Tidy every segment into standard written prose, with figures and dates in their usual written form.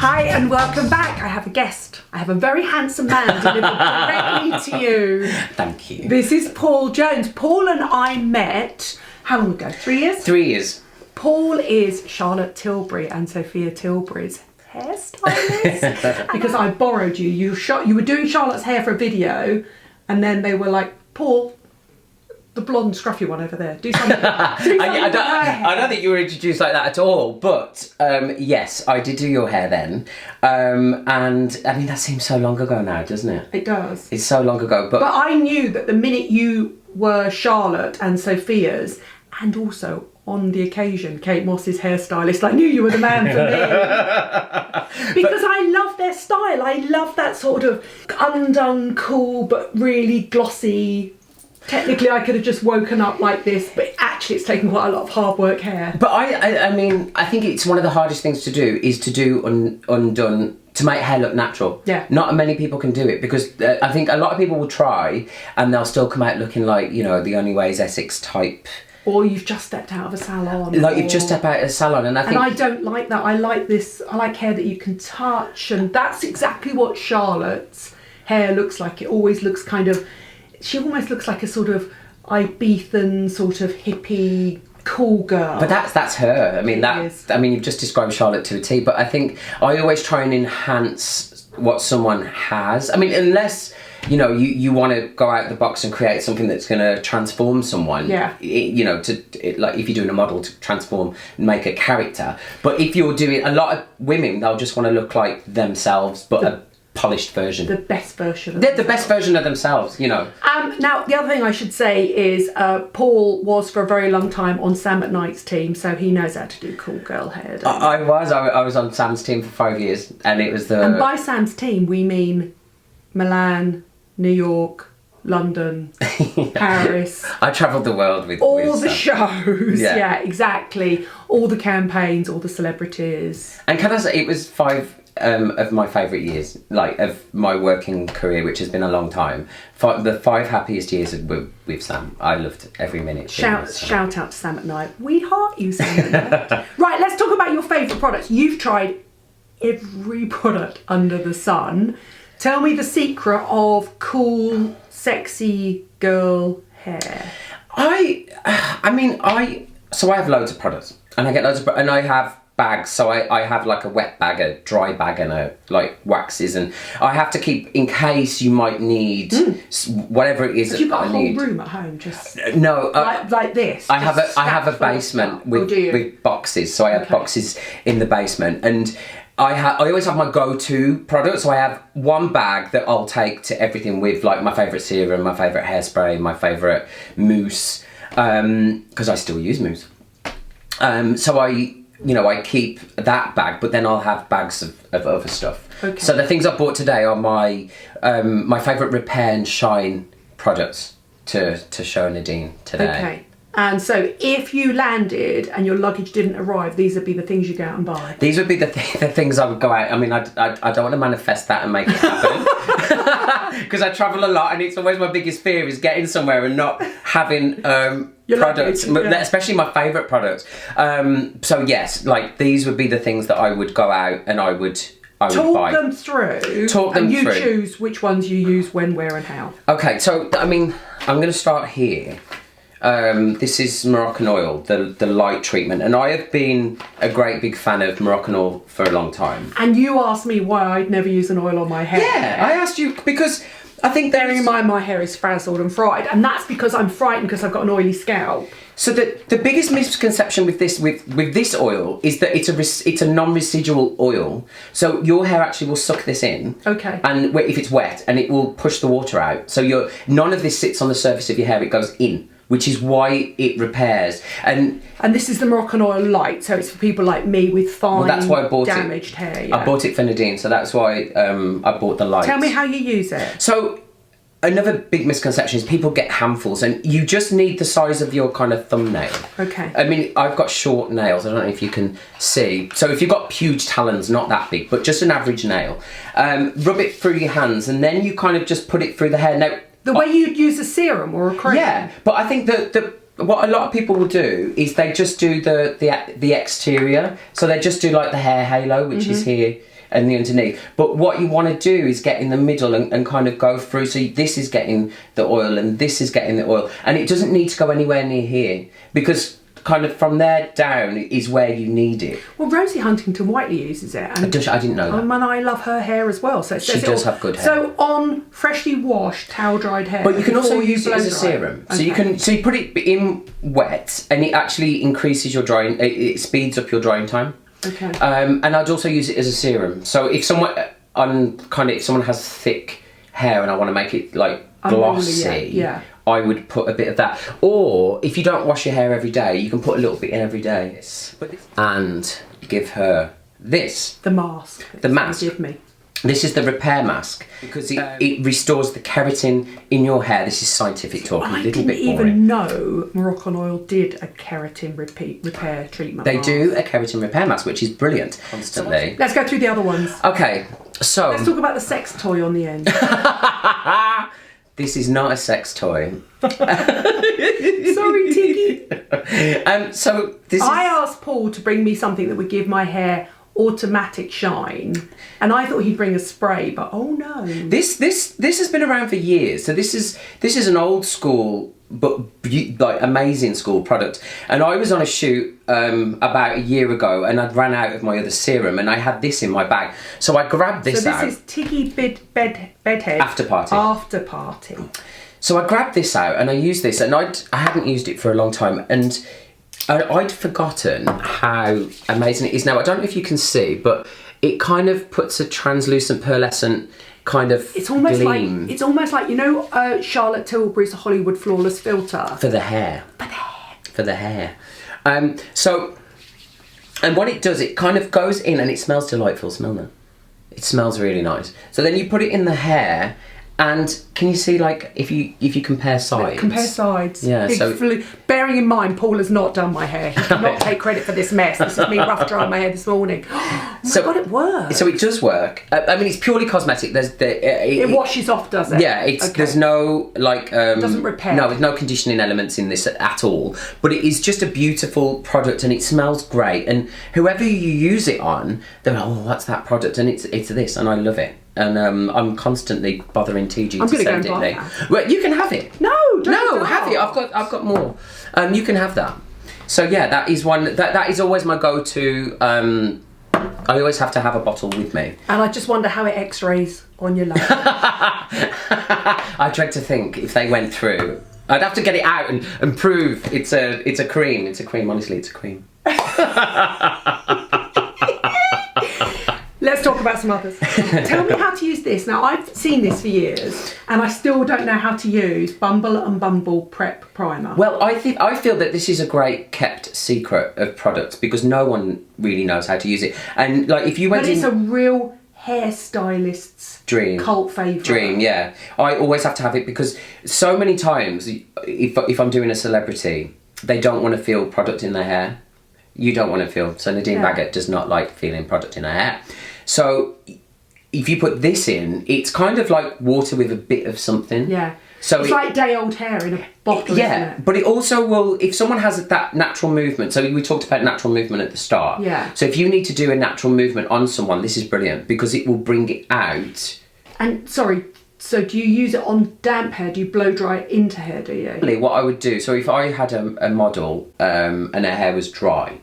Hi and welcome back. I have a guest. I have a very handsome man delivered directly to you. Thank you. This is Paul Jones. Paul and I met, how long ago? 3 years? 3 years. Paul is Charlotte Tilbury and Sophia Tilbury's hairstylist. Because I borrowed you. You were doing Charlotte's hair for a video and then they were like, Paul, the blonde scruffy one over there, do something. I don't think you were introduced like that at all, but yes, I did do your hair then. And I mean, that seems so long ago now, doesn't it? It does. It's so long ago. But I knew that the minute you were Charlotte and Sophia's, and also on the occasion, Kate Moss's hairstylist, I knew you were the man for me. Because I love their style. I love that sort of undone, cool, but really glossy. Technically, I could have just woken up like this, but actually it's taken quite a lot of hard work hair. But I mean, I think it's one of the hardest things to do is to do undone, to make hair look natural. Yeah. Not many people can do it because I think a lot of people will try and they'll still come out looking like, you know, the Only Way is Essex type. Or you've just stepped out of a salon. Like you've just stepped out of a salon and I think... And I don't like that. I like this, I like hair that you can touch, and that's exactly what Charlotte's hair looks like. It always looks kind of... She almost looks like a sort of Ibethan, sort of hippie, cool girl. But that's her. I mean, you've just described Charlotte to a T. But I think I always try and enhance what someone has. I mean, unless you know you want to go out the box and create something that's going to transform someone. Yeah. You know, like if you're doing a model to transform and make a character. But if you're doing a lot of women, they'll just want to look like themselves, but a polished version. The best version of themselves. The best version of themselves, you know. Now, the other thing I should say is Paul was for a very long time on Sam McKnight's team, so he knows how to do cool girl hair. I was on Sam's team for 5 years, and it was the... And by Sam's team, we mean Milan, New York, London, Paris. I travelled the world with all the Sam. shows. Yeah, exactly. All the campaigns, all the celebrities. And can I say, it was 5 of my favourite years, like of my working career, which has been a long time. The 5 happiest years were with Sam. I loved every minute. Shout out to Sam McKnight. We heart you, Sam McKnight. Right, let's talk about your favourite products. You've tried every product under the sun. Tell me the secret of cool, sexy girl hair. So I have loads of products, and I get loads of, and I have bags. So I have like a wet bag, a dry bag, and a like waxes, and I have to keep in case you might need whatever it is. Have you got a whole room at home? Just no, like this. I have a basement with boxes. So I have boxes in the basement, and I always have my go-to product. So I have one bag that I'll take to everything with, like my favourite serum, my favourite hairspray, my favourite mousse, because I still use mousse. So I keep that bag, but then I'll have bags of other stuff. Okay. So the things I bought today are my favourite repair and shine products to show Nadine today. Okay. And so if you landed and your luggage didn't arrive, these would be the things you go out and buy? These would be the things I would go out. I mean, I don't want to manifest that and make it happen. Because I travel a lot and it's always my biggest fear is getting somewhere and not having products, especially my favourite products. So yes, like these would be the things that I would go out and I would buy. Talk them through. And you choose which ones you use, when, where and how. Okay, so I mean, I'm going to start here. This is Moroccan Oil, the light treatment, and I have been a great big fan of Moroccan Oil for a long time. And you asked me why I'd never use an oil on my hair. Yeah, I asked you because I think bearing in mind my hair is frazzled and fried, and that's because I'm frightened because I've got an oily scalp. So the biggest misconception with this oil is that it's a non-residual oil. So your hair actually will suck this in. Okay. And if it's wet, and it will push the water out. So none of this sits on the surface of your hair; it goes in, which is why it repairs. And this is the Moroccan Oil Light, so it's for people like me with fine, that's why I bought damaged hair. Yeah. I bought it for Nadine, so that's why I bought the light. Tell me how you use it. So another big misconception is people get handfuls, and you just need the size of your kind of thumbnail. Okay. I mean, I've got short nails. I don't know if you can see. So if you've got huge talons, not that big, but just an average nail, rub it through your hands, and then you kind of just put it through the hair. Now, the way you'd use a serum or a cream. Yeah, but I think that what a lot of people will do is they just do the exterior. So they just do like the hair halo, which is here, and the underneath. But what you want to do is get in the middle and kind of go through. So this is getting the oil and this is getting the oil. And it doesn't need to go anywhere near here, because kind of from there down is where you need it. Well, Rosie Huntington-Whiteley uses it. And I didn't know that. And I love her hair as well. So she does have good hair. So on freshly washed, towel-dried hair. But you can also use it as a serum. Okay. So you put it in wet, and it actually increases your drying. It speeds up your drying time. Okay. And I'd also use it as a serum. So if someone has thick hair and I want to make it like glossy, yeah. I would put a bit of that. Or if you don't wash your hair every day, you can put a little bit in every day. And give her this. The mask. The mask. Give me. This is the repair mask, because it restores the keratin in your hair. This is scientific talk, a little bit boring. I didn't even know Moroccan Oil did a keratin repair treatment They mask. do a keratin repair mask, which is brilliant, constantly. Let's go through the other ones. Okay, so... Let's talk about the sex toy on the end. This is not a sex toy. Sorry, Tiggy. So this I asked Paul to bring me something that would give my hair automatic shine, and I thought he'd bring a spray, but oh no. This has been around for years. So this is an old school but like amazing school product. And I was on a shoot about a year ago, and I'd ran out of my other serum, and I had this in my bag. So I grabbed this out. So this is Tiggy Bedhead After party. So I grabbed this out and I used this, and I hadn't used it for a long time, and I'd forgotten how amazing it is. Now, I don't know if you can see, but it kind of puts a translucent, pearlescent kind of gleam. It's almost like, you know, Charlotte Tilbury's Hollywood Flawless Filter. For the hair. For the hair. So, and what it does, it kind of goes in and it smells delightful. Smell that. It smells really nice. So then you put it in the hair. And can you see, like, if you compare sides? Compare sides. Yeah, bearing in mind, Paul has not done my hair. He cannot take credit for this mess. This is me rough drying my hair this morning. Oh my God, it works. So it does work. I mean, it's purely cosmetic. It washes off, does it? Yeah, there's no, like... it doesn't repair. No, there's no conditioning elements in this at all. But it is just a beautiful product, and it smells great. And whoever you use it on, they're like, oh, what's that product? And it's this, and I love it. And I'm constantly bothering TG to send it me. Well, you can have it. No, have it. I've got more. You can have that. So yeah, that is one. That is always my go-to. I always have to have a bottle with me. And I just wonder how it X-rays on your lap. I dread to think if they went through. I'd have to get it out and prove it's a cream. It's a cream. Honestly, it's a cream. Let's talk about some others. Tell me how to use this. Now, I've seen this for years, and I still don't know how to use Bumble and Bumble Prep Primer. Well, I feel that this is a great kept secret of products, because no one really knows how to use it. And like, if you went it's a real hairstylist's dream, cult favourite. Dream, yeah. I always have to have it, because so many times, if I'm doing a celebrity, they don't want to feel product in their hair. You don't want to feel. So Nadine Baggett does not like feeling product in her hair. So if you put this in, it's kind of like water with a bit of something. Yeah. So it's like day-old hair in a bottle, isn't it? But it also will, if someone has that natural movement, so we talked about natural movement at the start. Yeah. So if you need to do a natural movement on someone, this is brilliant, because it will bring it out. And, sorry, so do you use it on damp hair? Do you blow dry it into hair, do you? What I would do, so if I had a model and her hair was dry,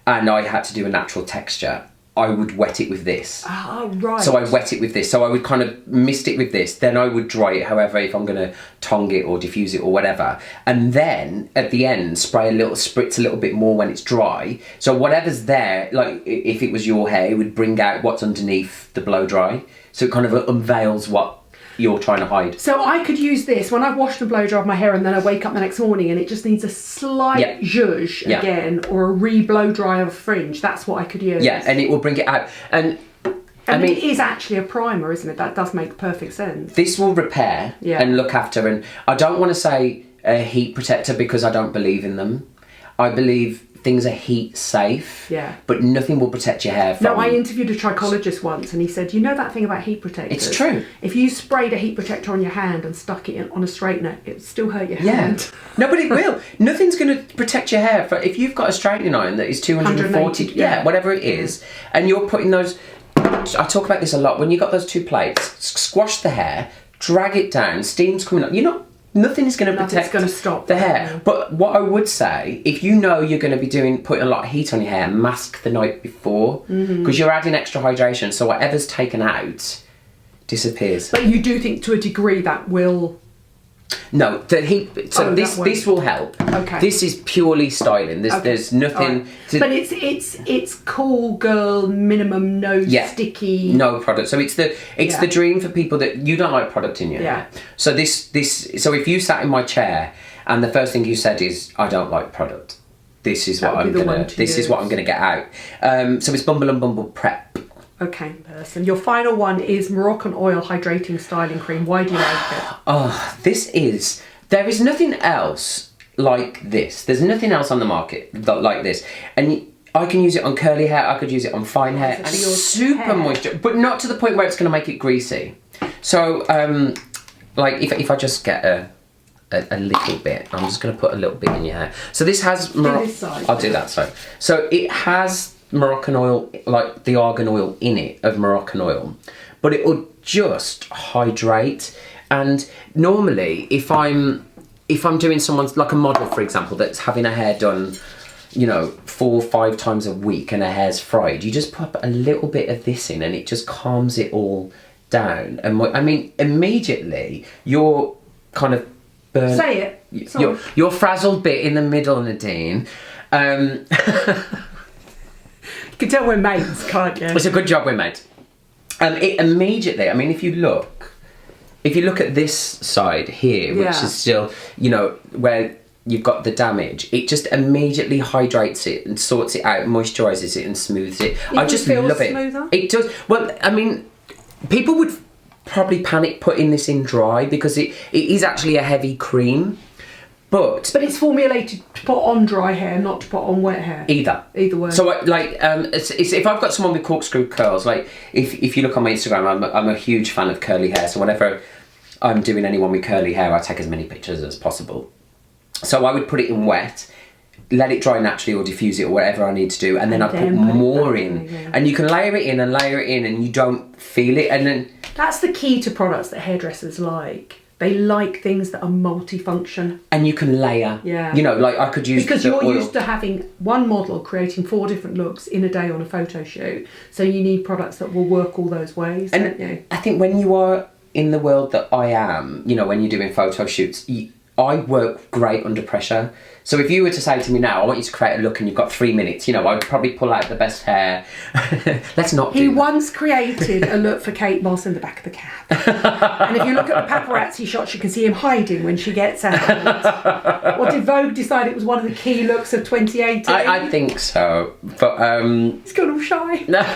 and I had to do a natural texture, I would wet it with this. Oh, right. So I wet it with this. So I would kind of mist it with this. Then I would dry it, however, if I'm going to tongue it or diffuse it or whatever. And then at the end, spritz a little bit more when it's dry. So whatever's there, like if it was your hair, it would bring out what's underneath the blow dry. So it kind of unveils what you're trying to hide. So I could use this when I've washed and blow dried my hair, and then I wake up the next morning and it just needs a slight zhuzh again, or a re-blow dry of a fringe. That's what I could use. Yeah, and it will bring it out. And I mean, it is actually a primer, isn't it? That does make perfect sense. This will repair and look after, and I don't want to say a heat protector, because I don't believe in them. I believe things are heat safe, but nothing will protect your hair from... No, I interviewed a trichologist once, and he said, you know that thing about heat protectors? It's true. If you sprayed a heat protector on your hand and stuck it on a straightener, it would still hurt your hand. No, but it will. Nothing's going to protect your hair. If you've got a straightening iron that is 240, whatever it is, and you're putting those I talk about this a lot. When you got those 2 plates, squash the hair, drag it down, steam's coming up. Nothing is going to protect the hair. But what I would say, if you know you're going to be putting a lot of heat on your hair, mask the night before, because you're adding extra hydration. So whatever's taken out disappears. But you do think to a degree that will... No, the heat. So this will help. Okay. This is purely styling. There's nothing. Right. But it's cool girl minimum, no sticky. No product. So it's the dream for people that you don't like product in your hair. So so if you sat in my chair and the first thing you said is I don't like product, this is what I'm gonna get out. So it's Bumble and Bumble Prep. Okay, person. Your final one is Moroccan Oil Hydrating Styling Cream. Why do you like it? Oh, there is nothing else like this. There's nothing else on the market like this. And I can use it on curly hair, I could use it on fine hair. And it's super moisture, but not to the point where it's going to make it greasy. So, like if I just get a little bit, I'm just going to put a little bit in your hair. So this has... I'll do that side. So it has... Moroccan oil, like the argan oil in it of Moroccan oil, but it will just hydrate. And normally if I'm doing someone's, like a model for example, that's having her hair done 4 or 5 times a week and her hair's fried, you just pop a little bit of this in and it just calms it all down. And I mean, immediately you're kind of burnt. Say it. Your frazzled bit in the middle, Nadine. You can tell we're mates, can't you? It's a good job we're mates. It immediately, I mean, if you look at this side here, which is still, where you've got the damage, it just immediately hydrates it and sorts it out, moisturises it and smooths it. I just love it. Smoother? It does. Well, I mean, people would probably panic putting this in dry because it is actually a heavy cream. But it's formulated to put on dry hair, not to put on wet hair. Either way. So if I've got someone with corkscrew curls, like if you look on my Instagram, I'm a huge fan of curly hair. So whenever I'm doing anyone with curly hair, I take as many pictures as possible. So I would put it in wet, let it dry naturally or diffuse it or whatever I need to do, and then I put more in. And you can layer it in and you don't feel it. And then that's the key to products that hairdressers like. They like things that are multifunction. And you can layer. Yeah. Like I could use because you're used to having one model creating 4 different looks in a day on a photo shoot. So you need products that will work all those ways, don't you? I think when you are in the world that I am, when you're doing photo shoots, I work great under pressure. So if you were to say to me now, I want you to create a look and you've got 3 minutes, I would probably pull out the best hair. Let's not do that. He once created a look for Kate Moss in the back of the cab. And if you look at the paparazzi shots, you can see him hiding when she gets out. Or did Vogue decide it was one of the key looks of 2018? I think so. But he's gone all shy. No.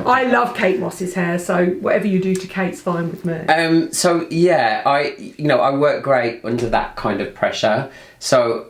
I love Kate Moss's hair, so whatever you do to Kate's fine with me. So yeah, I work great under that kind of pressure. So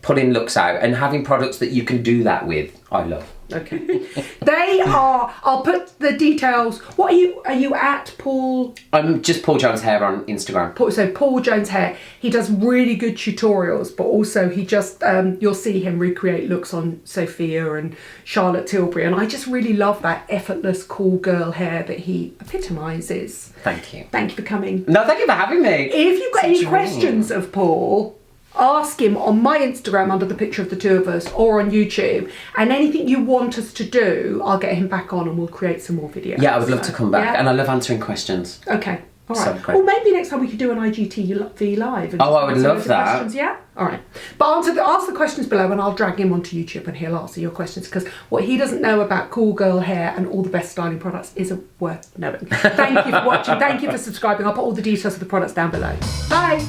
putting looks out and having products that you can do that with, I love. Okay. I'll put the details. What are you at, Paul? I'm just Paul Jones Hair on Instagram. So Paul Jones Hair, he does really good tutorials, but also he just, you'll see him recreate looks on Sophia and Charlotte Tilbury, and I just really love that effortless, cool girl hair that he epitomises. Thank you. Thank you for coming. No, thank you for having me. If you've got any questions of Paul, ask him on my Instagram under the picture of the 2 of us or on YouTube, and anything you want us to do, I'll get him back on and we'll create some more videos. Yeah, I would love to come back, and I love answering questions. Okay, all right. So well, maybe next time we could do an IGTV live. And I would love that. Questions, yeah? All right. But ask the questions below and I'll drag him onto YouTube and he'll answer your questions, because what he doesn't know about cool girl hair and all the best styling products isn't worth knowing. Thank you for watching. Thank you for subscribing. I'll put all the details of the products down below. Bye.